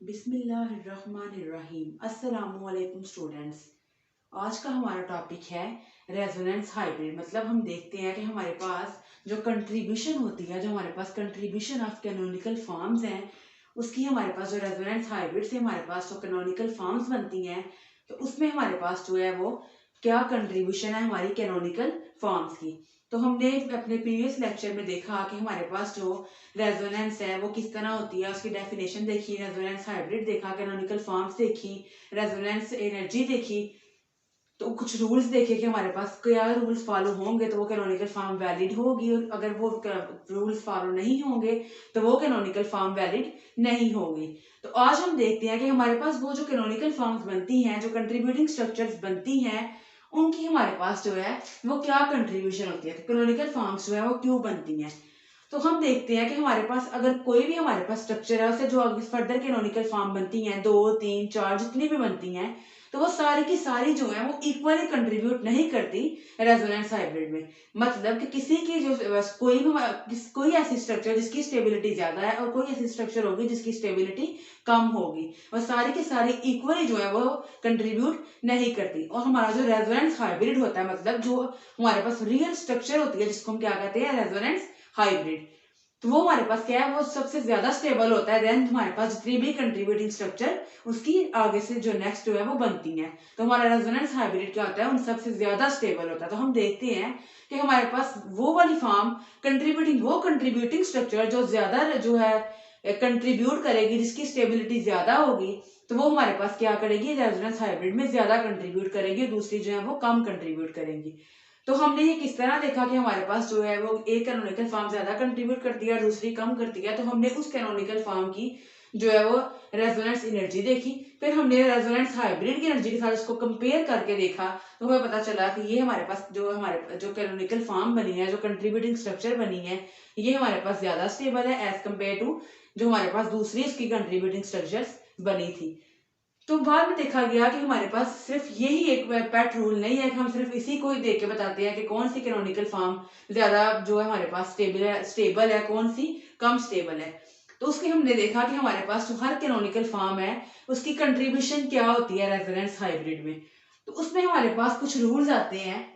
बिस्मिल्लाहिर्रहमानिर्रहीम। अस्सलामुअलैकुम स्टूडेंट्स। आज का हमारा टॉपिक है रेजोनेंस हाइब्रिड। मतलब हम देखते हैं कि हमारे पास जो कंट्रीब्यूशन होती है, जो हमारे पास कंट्रीब्यूशन ऑफ कैनोनिकल फॉर्म्स हैं, उसकी हमारे पास जो रेजोनेंस हाइब्रिड से हमारे पास जो कैनोनिकल फॉर्म्स बनती हैं, तो उसमें हमारे पास जो है वो क्या कंट्रीब्यूशन है हमारी कैनोनिकल फॉर्म्स की। तो हमने अपने प्रीवियस लेक्चर में देखा कि हमारे पास जो रेजोनेंस है वो किस तरह होती है, उसकी डेफिनेशन देखी, रेजोनेंस हाइब्रिड देखा, कैनोनिकल फॉर्म्स देखी, रेजोनेंस एनर्जी देखी। तो कुछ रूल्स देखे कि हमारे पास क्या रूल्स फॉलो होंगे तो वो कैनोनिकल फॉर्म वैलिड होगी, और अगर वो रूल्स फॉलो नहीं होंगे तो वो कैनोनिकल फॉर्म वैलिड नहीं होगी। तो आज हम देखते हैं कि हमारे पास वो जो कैनोनिकल फॉर्म्स बनती हैं, जो कंट्रीब्यूटिंग स्ट्रक्चर्स बनती हैं, उनकी हमारे पास जो है वो क्या कंट्रीब्यूशन होती है, तो कैनोनिकल फॉर्म्स जो है वो क्यों बनती हैं। तो हम देखते हैं कि हमारे पास अगर कोई भी हमारे पास स्ट्रक्चर है, उससे जो आगे फर्दर कैनोनिकल फॉर्म बनती हैं, 2 3 4 जितनी भी बनती हैं, तो वो सारी की सारी जो है वो इक्वली कंट्रीब्यूट नहीं करती रेजोनेंस हाइब्रिड में। मतलब कि किसी की जो कोई ऐसी स्ट्रक्चर जिसकी स्टेबिलिटी ज्यादा है और कोई ऐसी स्ट्रक्चर होगी जिसकी स्टेबिलिटी कम होगी, और सारी की सारी इक्वली जो है वो कंट्रीब्यूट नहीं करती। और हमारा जो रेजोनेंस हाइब्रिड होता है, मतलब जो हमारे पास रियल स्ट्रक्चर होती है, जिसको हम क्या कहते हैं, रेजोनेंस हाइब्रिड, तो वो हमारे पास क्या है, वो सबसे ज्यादा स्टेबल होता है। देन हमारे पास जितनी भी कंट्रीब्यूटिंग स्ट्रक्चर उसकी आगे से जो नेक्स्ट जो है वो बनती है, तो हमारा रेजोनेंस हाइब्रिड क्या होता है, उन सबसे ज्यादा स्टेबल होता है। तो हम देखते हैं कि हमारे पास वो वाली फॉर्म कंट्रीब्यूटिंग स्ट्रक्चर जो ज्यादा जो है कंट्रीब्यूट करेगी, जिसकी स्टेबिलिटी ज्यादा होगी, तो वो हमारे पास क्या करेगी, रेजोनेंस हाइब्रिड में ज्यादा कंट्रीब्यूट करेगी, दूसरी जो है वो कम कंट्रीब्यूट करेंगी। तो हमने ये किस तरह देखा कि हमारे पास जो है वो एक कैनोनिकल फॉर्म ज्यादा कंट्रीब्यूट करती है, दूसरी कम करती है। तो हमने उस कैनोनिकल फॉर्म की जो है वो रेजोनेंस एनर्जी देखी, फिर हमने रेजोनेंस हाइब्रिड की एनर्जी के साथ उसको कंपेयर करके देखा, तो हमें पता चला कि ये हमारे जो कैनोनिकल फॉर्म बनी है, जो कंट्रीब्यूटिंग स्ट्रक्चर बनी है, ये हमारे पास ज्यादा स्टेबल है एज कम्पेयर टू जो हमारे पास दूसरी इसकी कंट्रीब्यूटिंग स्ट्रक्चर्स बनी थी। तो बाद में देखा गया कि हमारे पास सिर्फ यही एक पेट रूल नहीं है कि हम सिर्फ इसी को ही देख के बताते हैं कि कौन सी कैनोनिकल फॉर्म ज्यादा जो है हमारे पास स्टेबल है, कौन सी कम स्टेबल है। तो उसके हमने देखा कि हमारे पास जो हर कैनोनिकल फॉर्म है उसकी कंट्रीब्यूशन क्या होती है रेजोनेंस हाइब्रिड में। तो उसमें हमारे पास कुछ रूल्स आते हैं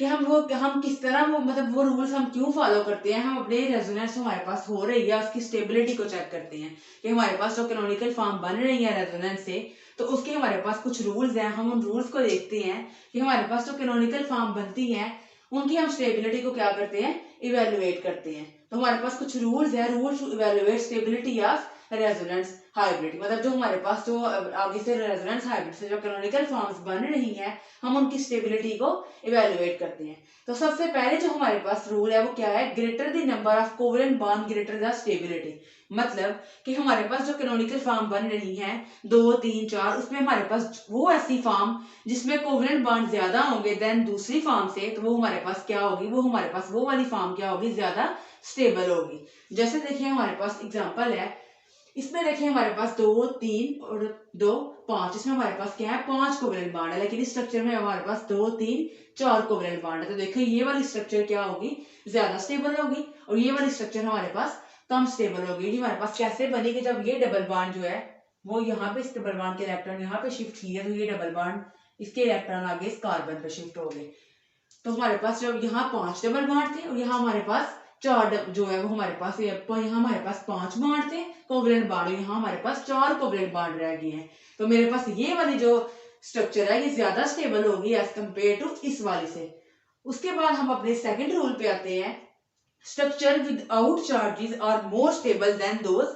कि हम किस तरह वो मतलब वो रूल्स हम क्यों फॉलो करते हैं। हम अपने रेजोनेंस हमारे पास हो रही है उसकी स्टेबिलिटी को चेक करते हैं कि हमारे पास जो कैनोनिकल फॉर्म बन रही है रेजोनेंस से, तो उसके हमारे पास कुछ रूल्स हैं। हम उन रूल्स को देखते हैं कि हमारे पास जो कैनोनिकल फॉर्म बनती है उनकी हम स्टेबिलिटी को क्या करते हैं, इवेलुएट करते हैं। तो हमारे पास कुछ रूल्स है, rules to evaluate stability of resonance hybrid. मतलब जो हमारे पास जो आगे से रेजोनेंस हाइब्रिड से जो कैनोनिकल फॉर्म्स बन रही हैं, हम उनकी स्टेबिलिटी को इवेलुएट करते हैं। तो सबसे पहले जो हमारे पास रूल है वो क्या है, greater the number of covalent bond greater the stability. मतलब कि हमारे पास जो कैनोनिकल फॉर्म बन रही हैं 2 3 4, उसमें हमारे पास वो ऐसी फॉर्म जिसमें कोवेलेंट बॉन्ड ज्यादा होंगे देन दूसरी फॉर्म से, तो वो हमारे पास क्या होगी, वो हमारे पास वो वाली फॉर्म क्या होगी, ज्यादा स्टेबल होगी। जैसे देखिए हमारे पास एग्जांपल है, इसमें देखिए हमारे पास 2 3 और 2 5, इसमें हमारे पास क्या है, 5 कोवेलेंट बॉन्ड है। लेकिन इस स्ट्रक्चर में हमारे पास 2 3 4 कोवेलेंट बॉन्ड है। तो देखिए ये वाली स्ट्रक्चर क्या होगी, ज्यादा स्टेबल होगी, और ये वाली स्ट्रक्चर हमारे पास कम स्टेबल होगी। ये हमारे पास कैसे बनेगी, जब ये डबल बॉन्ड जो है वो यहाँ पे इस डबल बॉन्ड के इलेक्ट्रॉन यहाँ पे शिफ्ट किए, तो ये डबल बॉन्ड इसके इलेक्ट्रॉन आगे इस कार्बन पे शिफ्ट हो गए। तो हमारे पास जब यहाँ 5 डबल बॉन्ड थे और यहाँ हमारे पास जो है वो हमारे पास यहाँ हमारे पास 5 बॉन्ड थे कोवलेंट बॉन्ड, यहाँ हमारे पास 4 कोवलेंट बॉन्ड रह गए हैं। तो मेरे पास ये वाली जो स्ट्रक्चर है ये ज्यादा स्टेबल होगी एज कम्पेयर टू इस वाली से। उसके बाद हम अपने सेकंड रूल पे आते हैं, structure without charges are more stable than those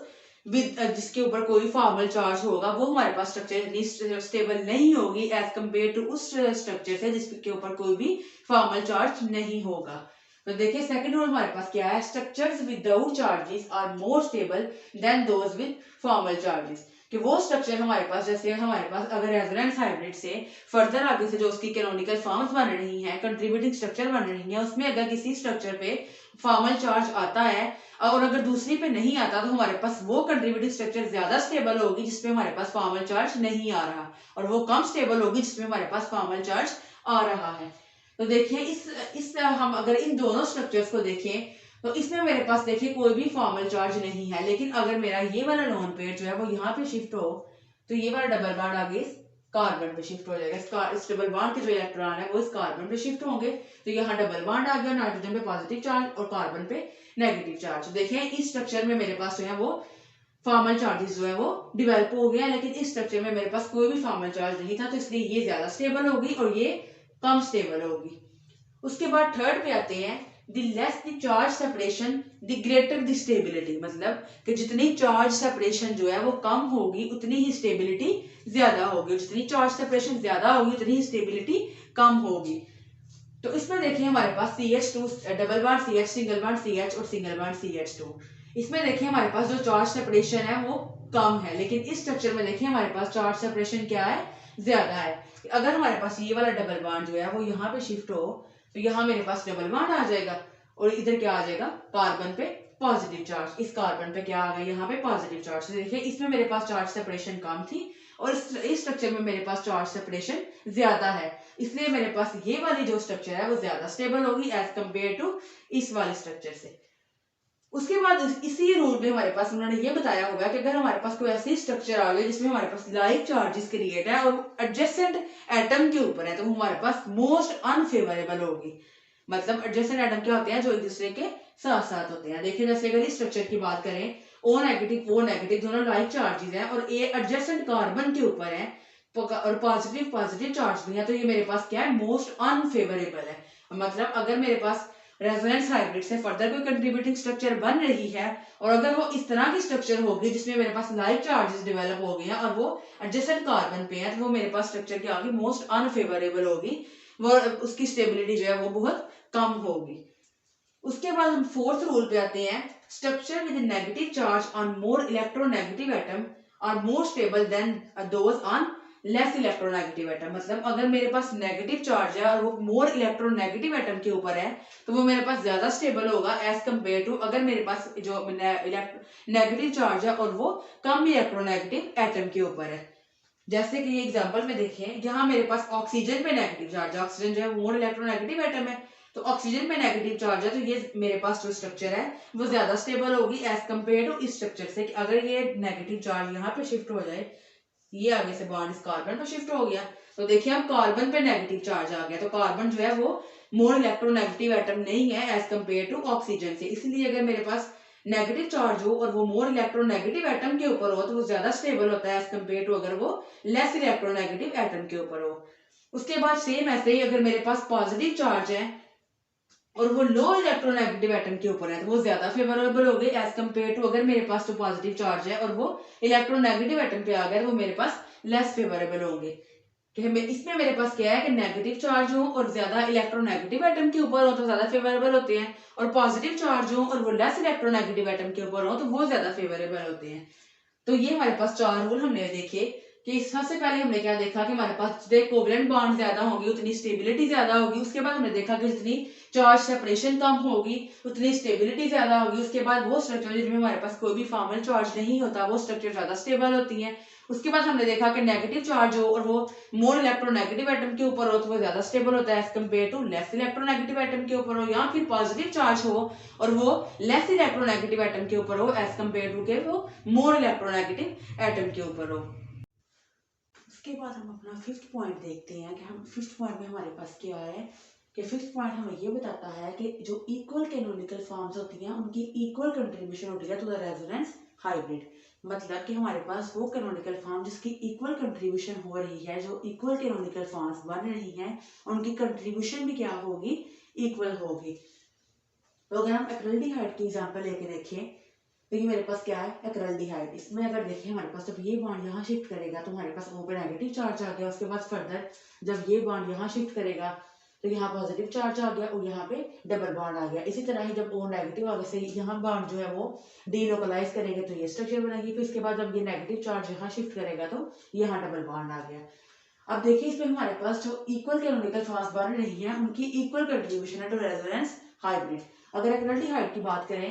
with, जिसके ऊपर कोई फॉर्मल चार्ज होगा वो हमारे पास स्ट्रक्चर इतनी स्टेबल नहीं होगी एज कम्पेयर टू उस स्ट्रक्चर से जिसके ऊपर कोई भी फॉर्मल चार्ज नहीं होगा। तो देखिए सेकंड रूल हमारे पास क्या है, structures without charges are more stable than those with formal charges. कि वो स्ट्रक्चर हमारे पास, जैसे हमारे पास अगर रेजोनेंस हाइब्रिड से फर्दर आगे से जो उसकी कैनोनिकल फॉर्म्स बन रही हैं, कंट्रीब्यूटिंग स्ट्रक्चर बन रही हैं, उसमें अगर किसी स्ट्रक्चर पे फॉर्मल चार्ज आता है और अगर दूसरी पे नहीं आता, तो हमारे पास वो कंट्रीब्यूटिंग स्ट्रक्चर ज्यादा स्टेबल होगी जिसपे हमारे पास फॉर्मल चार्ज नहीं आ रहा, और वो कम स्टेबल होगी जिसमें हमारे पास फॉर्मल चार्ज आ रहा है। तो देखिए इस हम अगर इन दोनों स्ट्रक्चर्स को देखें, तो इसमें मेरे पास देखिए कोई भी फॉर्मल चार्ज नहीं है, लेकिन अगर मेरा ये वाला लोन पेयर जो है वो यहाँ पे शिफ्ट हो तो ये वाला डबल बॉन्ड आगे इस कार्बन पे शिफ्ट हो जाएगा। इस डबल बॉन्ड के जो इलेक्ट्रॉन है वो इस कार्बन पे शिफ्ट होंगे, तो यहाँ डबल बॉन्ड आ गया, नाइट्रोजन पे पॉजिटिव चार्ज और कार्बन पे नेगेटिव चार्ज। देखिए इस स्ट्रक्चर में मेरे पास जो है वो फॉर्मल चार्जेस जो है वो डिवेलप हो गया, लेकिन इस स्ट्रक्चर में मेरे पास कोई भी फॉर्मल चार्ज नहीं था, तो इसलिए ये ज्यादा स्टेबल होगी और ये कम स्टेबल होगी। उसके बाद थर्ड पे आते हैं, the less the charge separation the greater the stability, मतलब कि जितनी चार्ज सेपरेशन जो है वो कम होगी उतनी ही स्टेबिलिटी ज्यादा होगी, जितनी चार्ज सेपरेशन ज्यादा होगी उतनी ही स्टेबिलिटी कम होगी। तो इसमें देखिए हमारे पास CH2 double bond CH, single bond CH और सिंगल बॉन्ड CH2। इसमें देखिए हमारे पास जो चार्ज सेपरेशन है वो कम है, लेकिन इस स्ट्रक्चर में देखिए हमारे पास चार्ज सेपरेशन क्या है, ज्यादा है। अगर हमारे पास ये वाला डबल बॉन्ड जो है वो यहाँ पे शिफ्ट हो तो यहाँ मेरे पास डबल बॉन्ड आ जाएगा और इधर क्या आ जाएगा, कार्बन पे पॉजिटिव चार्ज, इस कार्बन पे क्या आ गया, यहाँ पे पॉजिटिव चार्ज। तो देखिए इसमें मेरे पास चार्ज सेपरेशन कम थी और इस स्ट्रक्चर में मेरे पास चार्ज सेपरेशन ज्यादा है, इसलिए मेरे पास ये वाली जो स्ट्रक्चर है वो ज्यादा स्टेबल होगी एज कम्पेयर टू इस वाले स्ट्रक्चर से। उसके बाद इसी रूल में हमारे पास उन्होंने ये बताया होगा कि अगर हमारे पास कोई ऐसी स्ट्रक्चर आ गई जिसमें हमारे पास लाइक चार्जेस क्रिएट है और एडजेसेंट एटम के ऊपर है, तो वो हमारे पास मोस्ट अनफेवरेबल होगी। मतलब एडजेसेंट एटम क्या होते हैं, जो एक दूसरे के साथ साथ होते हैं। देखिए जैसे अगर इस स्ट्रक्चर की बात करें, O नेगेटिव दोनों लाइक चार्जेस हैं और ए एडजेसेंट कार्बन के ऊपर है और पॉजिटिव चार्ज भी है, तो ये मेरे पास क्या है, मोस्ट अनफेवरेबल है। मतलब अगर मेरे पास रेजोनेंस हाइब्रिड से फर्दर कोई कंट्रीब्यूटिंग स्ट्रक्चर बन रही है और अगर वो इस तरह की स्ट्रक्चर होगी जिसमें मेरे पास लाइक चार्जेस डेवलप हो गए हैं और वो एडजेसेंट कार्बन पे है, तो वो मेरे पास स्ट्रक्चर की आगे मोस्ट अनफेवरेबल होगी, वो उसकी स्टेबिलिटी जो है वो बहुत कम होगी। उसके बाद हम फोर्थ रूल पे आते हैं, structure with negative charge on more electronegative atom are more stable than those on less electronegative atom. मतलब अगर मेरे पास नेगेटिव चार्ज है और वो मोर इलेक्ट्रोनेगेटिव एटम के ऊपर है तो वो मेरे पास ज्यादा स्टेबल होगा एज कम्पेयर टू अगर मेरे पास जो नेगेटिव चार्ज है और वो कम इलेक्ट्रोनेगेटिव एटम के ऊपर है। जैसे कि एग्जांपल में देखें, जहां मेरे पास ऑक्सीजन पे नेगेटिव चार्ज है, ऑक्सीजन जो है मोर इलेक्ट्रोनेगेटिव एटम है, तो ऑक्सीजन पे नेगेटिव चार्ज है, तो ये मेरे पास जो स्ट्रक्चर है वो ज्यादा स्टेबल होगी एज कम्पेयर टू इस स्ट्रक्चर से। कि अगर ये नेगेटिव चार्ज यहाँ पे शिफ्ट हो जाए, ये आगे से बॉन्ड इस कार्बन पर शिफ्ट हो गया, तो देखिए अब कार्बन पे नेगेटिव चार्ज आ गया, तो कार्बन जो है वो मोर इलेक्ट्रोनेगेटिव एटम नहीं है एज कम्पेयर टू ऑक्सीजन से। इसलिए अगर मेरे पास नेगेटिव चार्ज हो और वो मोर इलेक्ट्रोनेगेटिव एटम के ऊपर हो तो वो ज्यादा स्टेबल होता है एज कम्पेयर टू अगर वो लेस इलेक्ट्रोनेगेटिव एटम के ऊपर हो। उसके बाद सेम ऐसे ही अगर मेरे पास पॉजिटिव चार्ज है और वो लो इलेक्ट्रोनेगेटिव एटम के ऊपर है तो वो ज्यादा फेवरेबल हो गई एज कम्पेयर टू अगर मेरे पास जो पॉजिटिव चार्ज है और वो इलेक्ट्रोनेगेटिव एटम पे आ गया तो वो मेरे पास लेस फेवरेबल होंगे। कि इसमें मेरे पास क्या है कि नेगेटिव चार्ज हो और ज्यादा इलेक्ट्रोनेगेटिव एटम के ऊपर हो तो ज्यादा फेवरेबल होते हैं, और पॉजिटिव चार्ज हो और वो लेस इलेक्ट्रोनेगेटिव एटम के ऊपर हो तो वो ज्यादा फेवरेबल होते हैं। तो ये हमारे पास चार रूल हमने देखे कि सबसे पहले हमने क्या देखा कि हमारे पास जितने कोवलेंट बॉन्ड ज्यादा होंगी उतनी स्टेबिलिटी ज्यादा होगी। उसके बाद हमने देखा कि जितनी चार्ज सेपरेशन कम होगी उतनी स्टेबिलिटी ज्यादा होगी। उसके बाद वो स्ट्रक्चर जिनमें हमारे पास कोई भी फॉर्मल चार्ज नहीं होता वो स्ट्रक्चर ज्यादा स्टेबल होती हैं। उसके बाद हमने देखा कि नेगेटिव चार्ज हो और वो मोर इलेक्ट्रोनेगेटिव एटम के ऊपर हो तो वो ज्यादा स्टेबल होता है as compare to less electronegative atom के ऊपर हो, या फिर पॉजिटिव चार्ज हो और वो लेस इलेक्ट्रोनेगेटिव एटम के ऊपर हो एज कम्पेयर टू के वो मोर इलेक्ट्रोनेगेटिव एटम के ऊपर हो। उसके बाद हम अपना फिफ्थ पॉइंट देखते हैं कि हम फिफ्थ पॉइंट में हमारे पास क्या है कि फिफ्थ पॉइंट हमें ये बताता है कि जो इक्वल कैनोनिकल फॉर्म्स होती हैं उनकी इक्वल कंट्रीब्यूशन होती है टू द रेजोनेंस हाइब्रिड। मतलब कि हमारे पास वो कैनोनिकल फॉर्म जिसकी इक्वल कंट्रीब्यूशन हो रही है, जो इक्वल कैनोनिकल फॉर्म्स बन रही हैं उनकी कंट्रीब्यूशन भी क्या होगी, इक्वल होगी। तो अगर हम एक्रिल्डिहाइड की एग्जांपल लेके देखें तो ये मेरे पास क्या है, एक्रिल्डिहाइड। इसमें अगर देखें हमारे पास जब ये बॉन्ड यहाँ शिफ्ट करेगा तो हमारे पास O पे नेगेटिव चार्ज आ गया। उसके बाद फर्दर जब ये बॉन्ड यहाँ शिफ्ट करेगा तो यहाँ पॉजिटिव चार्ज आ गया और यहाँ पे डबल बॉन्ड आ गया। इसी तरह ही जब O नेगेटिव आगे से यहाँ बॉन्ड जो है वो डीलोकलाइज करेंगे तो ये स्ट्रक्चर बनेगी। फिर इसके बाद जब ये नेगेटिव चार्ज यहाँ शिफ्ट करेगा तो यहाँ डबल बॉन्ड आ गया। अब देखिए इसमें हमारे पास जो इक्वल कैनोनिकल फॉर्म्स बन रही है उनकी इक्वल कंट्रीब्यूशन है टू रेजोनेंस हाइब्रिड। अगर एक्रिल्डिहाइड की बात करें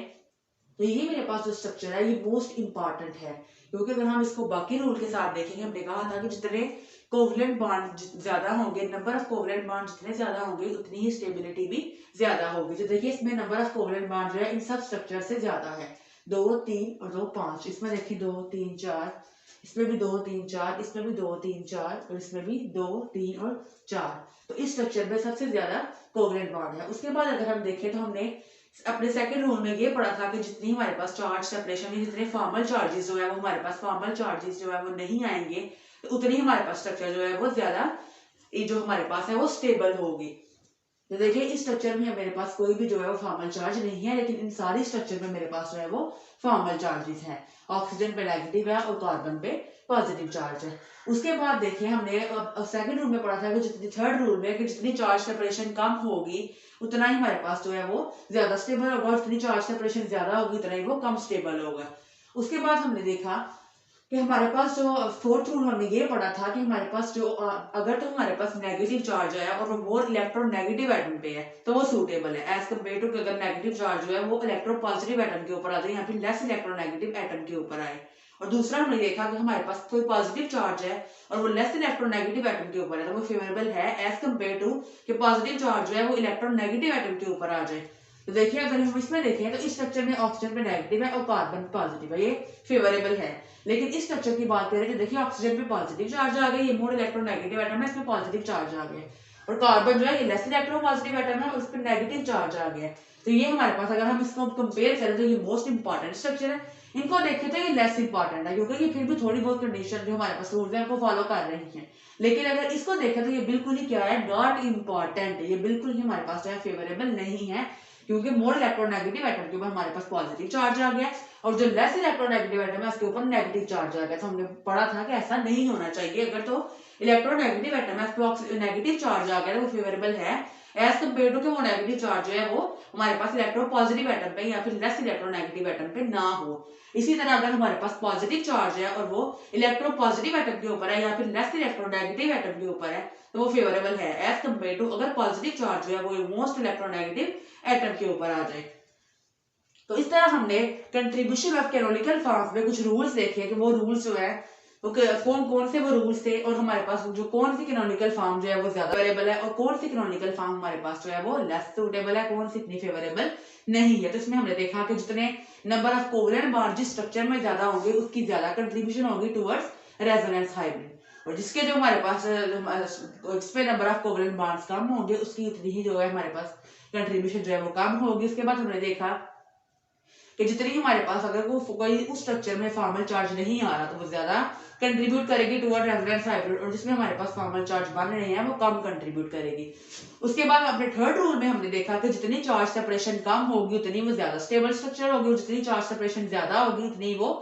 तो ये मेरे पास जो स्ट्रक्चर है ये मोस्ट इंपॉर्टेंट है, क्योंकि अगर हम इसको बाकी रूल के साथ देखेंगे, हमने कहा था कि जितने कोवलेंट बॉन्ड ज्यादा होंगे, नंबर ऑफ कोवलेंट बॉन्ड जितने ज्यादा होंगे उतनी ही स्टेबिलिटी भी ज्यादा होगी। तो देखिए इसमें नंबर ऑफ कोवलेंट बॉन्ड जो है इन सब स्ट्रक्चर से ज्यादा है, 2 3 और 2 5। इसमें देखिए 2 3 4, इसमें भी 2 3 4, इसमें भी 2 3 4 और इसमें भी 2 3 और 4। तो इस स्ट्रक्चर में सबसे ज्यादा कोवलेंट बॉन्ड है। उसके बाद अगर हम देखें तो हमने अपने सेकंड रूल में ये पढ़ा था कि जितनी हमारे पास चार्ज सेपरेशन में जितने फॉर्मल चार्जेस जो है वो हमारे पास फॉर्मल चार्जेस जो है वो नहीं आएंगे, तो उतनी हमारे पास स्ट्रक्चर जो है वो ज्यादा जो हमारे पास है वो स्टेबल होगी। तो देखिए इस स्ट्रक्चर में मेरे पास कोई भी जो है वो फॉर्मल चार्ज नहीं है, लेकिन इन सारी स्ट्रक्चर में मेरे पास जो है वो फॉर्मल चार्जेस हैं। ऑक्सीजन पे नेगेटिव है और कार्बन पे पॉजिटिव चार्ज है। उसके बाद देखिए हमने सेकंड रूल में पढ़ा था कि जितनी थर्ड रूल में कि जितनी चार्ज सेपरेशन कम होगी उतना ही हमारे पास जो है वो ज्यादा स्टेबल होगा, और जितनी चार्ज सेपरेशन ज्यादा होगी उतना ही वो कम स्टेबल होगा। उसके बाद हमने देखा कि हमारे पास जो फोर्थ रूल हमने ये पढ़ा था कि हमारे पास जो अगर तो हमारे पास नेगेटिव चार्ज है और वो मोर इलेक्ट्रोनेगेटिव एटम पे है तो वो सूटेबल है, एज कम्पेयर टू अगर नेगेटिव चार्ज जो है वो इलेक्ट्रोपॉजिटिव एटम के ऊपर आ जाए या फिर लेस इलेक्ट्रोनेगेटिव एटम के ऊपर आए। और दूसरा हमने देखा कि हमारे पास कोई पॉजिटिव चार्ज है और वो लेस इलेक्ट्रोनेगेटिव एटम के ऊपर है तो वो फेवरेबल है, एज कम्पेयर टू कि पॉजिटिव चार्ज जो है वो इलेक्ट्रोनेगेटिव एटम के ऊपर आ जाए। तो देखिए अगर हम इसमें देखें तो इस स्ट्रक्चर में ऑक्सीजन पे नेगेटिव है और कार्बन पे पॉजिटिव है, ये फेवरेबल है। लेकिन इस स्ट्रक्चर की बात करें तो देखिए ऑक्सीजन पे पॉजिटिव चार्ज आ गया, ये मोर इलेक्ट्रोनेगेटिव एटम है, इसमें पॉजिटिव चार्ज आ गया, और कार्बन जो है ये लेस इलेक्ट्रोपॉजिटिव एटम है और उस पर नेगेटिव चार्ज आ गया। तो ये हमारे पास अगर हम इसको कंपेयर करें तो ये मोस्ट इंपॉर्टेंट स्ट्रक्चर है। इनको देखें तो ये लेस इंपॉर्टेंट है, क्योंकि ये फिर भी थोड़ी बहुत कंडीशन जो हमारे पास रूल्स है वो फॉलो कर रही है। लेकिन अगर इसको देखें तो ये बिल्कुल ही क्या है, नॉट इंपॉर्टेंट है, ये बिल्कुल ही हमारे पास जो है फेवरेबल नहीं है, क्योंकि मोर इलेक्ट्रोनेगेटिव एटम के ऊपर हमारे पास पॉजिटिव चार्ज आ गया और जो लेस इलेक्ट्रोनेगेटिव एटम है उसके ऊपर नेगेटिव चार्ज आ गया। तो हमने पढ़ा था कि ऐसा नहीं होना चाहिए, अगर तो इलेक्ट्रोनेगेटिव एटम है उस पर नेगेटिव चार्ज आ गया तो वो फेवरेबल है, एज कम्पेयर टू कि वो नेगेटिव चार्ज जो है वो हमारे पास इलेक्ट्रो पॉजिटिव एटम पे या फिर लेस इलेक्ट्रोनेगेटिव एटम पे ना हो। इसी तरह अगर हमारे पास पॉजिटिव चार्ज है और वो इलेक्ट्रो पॉजिटिव एटम के ऊपर है या फिर लेस इलेक्ट्रोनेगेटिव एटम के ऊपर है तो वो फेवरेबल है, एज कम्पेयर टू अगर पॉजिटिव चार्ज जो है वो मोस्ट इलेक्ट्रोनेगेटिव एटम के ऊपर आ जाए। तो इस तरह हमने कंट्रीब्यूशन ऑफ कैनोनिकल फॉर्म्स में कुछ रूल्स देखे कि वो रूल्स जो है वो कौन कौन से वो रूल्स थे, और हमारे पास जो कौन सी कैनोनिकल फॉर्म जो है वो ज्यादा फेवरेबल है और कौन सी कैनोनिकल फॉर्म हमारे पास जो है वो लेस सूटेबल है, कौन सी इतनी फेवरेबल नहीं है। तो इसमें हमने देखा कि जितने नंबर ऑफ कोवलेंट बॉन्ड जिस स्ट्रक्चर में ज्यादा होंगे उसकी ज्यादा कंट्रीब्यूशन होगी टुवर्ड्स रेजोनेंस हाइब्रिड, और जिसके जो हमारे पास जिसपे नंबर ऑफ कोवलेंट बॉन्ड्स कम होंगे उसकी उतनी ही जो है हमारे पास कंट्रीब्यूशन जो है वो कम होगी। उसके बाद हमने देखा कि जितनी हमारे पास अगर वो कोई उस स्ट्रक्चर में फॉर्मल चार्ज नहीं आ रहा तो वो ज्यादा कंट्रीब्यूट करेगी टुवर्ड रेजोनेंस हाइब्रिड, और जिसमें हमारे पास फॉर्मल चार्ज बन रहे हैं वो कम कंट्रीब्यूट करेगी। उसके बाद अपने थर्ड रूल में हमने देखा कि जितनी चार्ज सेपरेशन कम होगी उतनी वो ज्यादा स्टेबल स्ट्रक्चर होगी, और जितनी चार्ज सेपरेशन ज्यादा होगी उतनी वो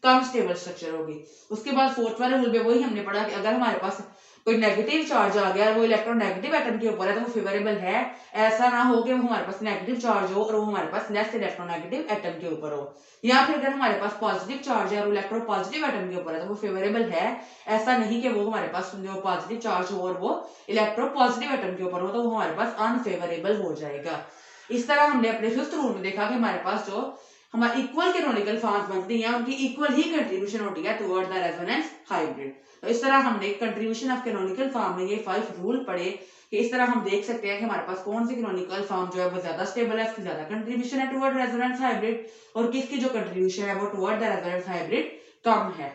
कम स्टेबल स्ट्रक्चर होगी। उसके बाद फोर्थ वाले रूल में वही हमने पढ़ा कि अगर हमारे पास कोई नेगेटिव चार्ज आ गया वो इलेक्ट्रोनेगेटिव एटम के ऊपर है तो वो फेवरेबल है, ऐसा ना हो कि वो हमारे पास नेगेटिव चार्ज हो और वो हमारे पास लेस इलेक्ट्रोनेगेटिव एटम के ऊपर हो, या फिर अगर हमारे पास पॉजिटिव चार्ज है और इलेक्ट्रो पॉजिटिव एटम के ऊपर है तो वो फेवरेबल है, ऐसा नहीं कि वो हमारे पास जो पॉजिटिव चार्ज हो और वो इलेक्ट्रो पॉजिटिव एटम के ऊपर हो तो वो हमारे पास अनफेवरेबल हो जाएगा। इस तरह हमने अपने फिफ्थ रूल में देखा कि हमारे पास जो हमारे इक्वल कैनोनिकल फॉर्म्स बनती हैं उनकी इक्वल ही कंट्रीब्यूशन होती है टुवर्ड द रेजोनेंस हाइब्रिड। तो इस तरह हमने कंट्रीब्यूशन ऑफ कैनोनिकल फॉर्म में ये 5 रूल पढ़े कि इस तरह हम देख सकते हैं कि हमारे पास कौन सी कैनोनिकल फॉर्म जो है वो ज्यादा स्टेबल है, इसकी ज्यादा कंट्रीब्यूशन है टुवर्ड रेजोनेंस हाइब्रिड, और किसकी जो कंट्रीब्यूशन है वो टुवर्ड द रेजोनेंस हाइब्रिड कम है।